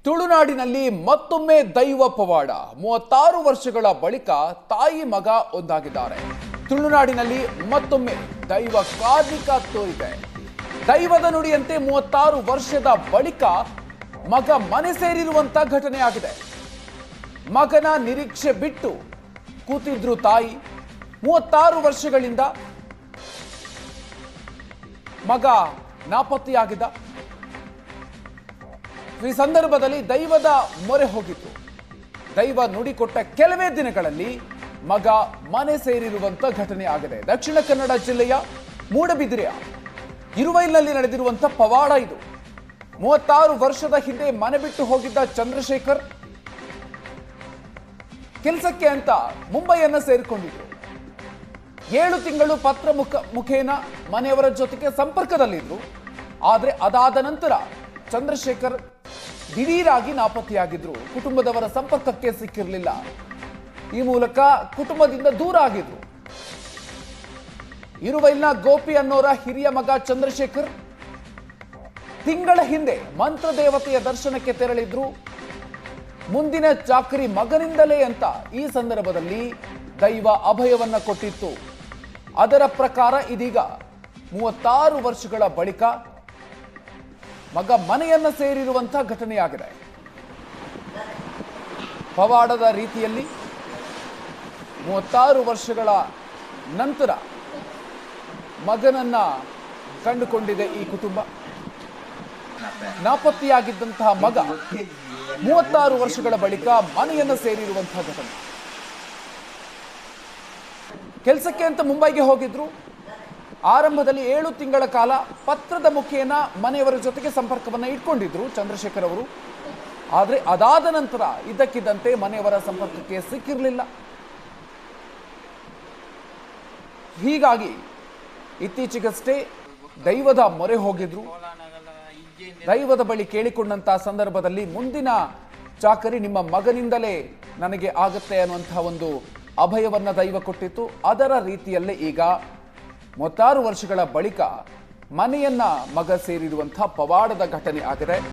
ತುಳುನಾಡಿನಲ್ಲಿ ಮತ್ತೊಮ್ಮೆ ದೈವ ಪವಾಡ 36 ವರ್ಷಗಳ ಬಳಿಕ ತಾಯಿ ಮಗ ಒಂದಾಗಿದ್ದಾರೆ. ತುಳುನಾಡಿನಲ್ಲಿ ಮತ್ತೊಮ್ಮೆ ದೈವ ಕಾರ್ಮಿಕ ತೋರಿದೆ. ದೈವದ ನುಡಿಯಂತೆ 36 ವರ್ಷದ ಬಳಿಕ ಮಗ ಮನೆ ಸೇರಿರುವಂತ ಘಟನೆ ಆಗಿದೆ. ಮಗನ ನಿರೀಕ್ಷೆ ಬಿಟ್ಟು ಕೂತಿದ್ರು ತಾಯಿ. 36 ವರ್ಷಗಳಿಂದ ಮಗ ನಾಪತ್ತೆಯಾಗಿದ್ದ. ಈ ಸಂದರ್ಭದಲ್ಲಿ ದೈವದ ಮೊರೆ ಹೋಗಿತ್ತು. ದೈವ ನುಡಿ ಕೊಟ್ಟ ಕೆಲವೇ ದಿನಗಳಲ್ಲಿ ಮಗ ಮನೆ ಸೇರಿರುವಂತ ಘಟನೆ ಆಗಿದೆ. ದಕ್ಷಿಣ ಕನ್ನಡ ಜಿಲ್ಲೆಯ ಮೂಡಬಿದಿರೆಯ ಇರುವೈಲ್ನಲ್ಲಿ ನಡೆದಿರುವಂತ ಪವಾಡ ಇದು. 36 ವರ್ಷದ ಹಿಂದೆ ಮನೆ ಬಿಟ್ಟು ಹೋಗಿದ್ದ ಚಂದ್ರಶೇಖರ್ ಕೆಲಸಕ್ಕೆ ಅಂತ ಮುಂಬೈಯನ್ನ ಸೇರಿಕೊಂಡಿದ್ರು. 7 ತಿಂಗಳು ಪತ್ರ ಮುಖೇನ ಮನೆಯವರ ಜೊತೆಗೆ ಸಂಪರ್ಕದಲ್ಲಿದ್ರು. ಆದರೆ ಅದಾದ ನಂತರ ಚಂದ್ರಶೇಖರ್ ದಿಢೀರಾಗಿ ನಾಪತ್ತೆಯಾಗಿದ್ರು. ಕುಟುಂಬದವರ ಸಂಪರ್ಕಕ್ಕೆ ಸಿಕ್ಕಿರಲಿಲ್ಲ. ಈ ಮೂಲಕ ಕುಟುಂಬದಿಂದ ದೂರ ಆಗಿದ್ರು. ಇರುವೈಲ್ನ ಗೋಪಿ ಅನ್ನೋರ ಹಿರಿಯ ಮಗ ಚಂದ್ರಶೇಖರ್ ತಿಂಗಳ ಹಿಂದೆ ಮಂತ್ರ ದೇವತೆಯ ದರ್ಶನಕ್ಕೆ ತೆರಳಿದ್ರು. ಮುಂದಿನ ಚಾಕರಿ ಮಗನಿಂದಲೇ ಅಂತ ಈ ಸಂದರ್ಭದಲ್ಲಿ ದೈವ ಅಭಯವನ್ನ ಕೊಟ್ಟಿತ್ತು. ಅದರ ಪ್ರಕಾರ ಇದೀಗ 36 ವರ್ಷಗಳ ಬಳಿಕ ಮಗ ಮನೆಯನ್ನ ಸೇರಿರುವಂತಹ ಘಟನೆಯಾಗಿದೆ. ಪವಾಡದ ರೀತಿಯಲ್ಲಿ 36 ವರ್ಷಗಳ ನಂತರ ಮಗನನ್ನ ಕಂಡುಕೊಂಡಿದೆ ಈ ಕುಟುಂಬ. ನಾಪತ್ತೆಯಾಗಿದ್ದಂತಹ ಮಗ 36 ವರ್ಷಗಳ ಬಳಿಕ ಮನೆಯನ್ನ ಸೇರಿರುವಂತಹ ಘಟನೆ. ಕೆಲಸಕ್ಕೆ ಅಂತ ಮುಂಬೈಗೆ ಹೋಗಿದ್ರು. ಆರಂಭದಲ್ಲಿ 7 ತಿಂಗಳ ಕಾಲ ಪತ್ರದ ಮುಖೇನ ಮನೆಯವರ ಜೊತೆಗೆ ಸಂಪರ್ಕವನ್ನು ಇಟ್ಕೊಂಡಿದ್ರು ಚಂದ್ರಶೇಖರ್ ಅವರು. ಆದರೆ ಅದಾದ ನಂತರ ಇದ್ದಕ್ಕಿದ್ದಂತೆ ಮನೆಯವರ ಸಂಪರ್ಕಕ್ಕೆ ಸಿಕ್ಕಿರಲಿಲ್ಲ. ಹೀಗಾಗಿ ಇತ್ತೀಚೆಗಷ್ಟೇ ದೈವದ ಮೊರೆ ಹೋಗಿದ್ರು. ದೈವದ ಬಳಿ ಕೇಳಿಕೊಂಡಂತಹ ಸಂದರ್ಭದಲ್ಲಿ ಮುಂದಿನ ಚಾಕರಿ ನಿಮ್ಮ ಮಗನಿಂದಲೇ ನನಗೆ ಆಗತ್ತೆ ಅನ್ನುವಂತಹ ಒಂದು ಅಭಯವನ್ನ ದೈವ ಕೊಟ್ಟಿತ್ತು. ಅದರ ರೀತಿಯಲ್ಲೇ ಈಗ 36 ವರ್ಷಗಳ ಬಳಿಕ ಮನೆಯನ್ನ ಮಗ ಸೇರಿರುವಂತಹ ಪವಾಡದ ಘಟನೆ ಆಗಿದೆ.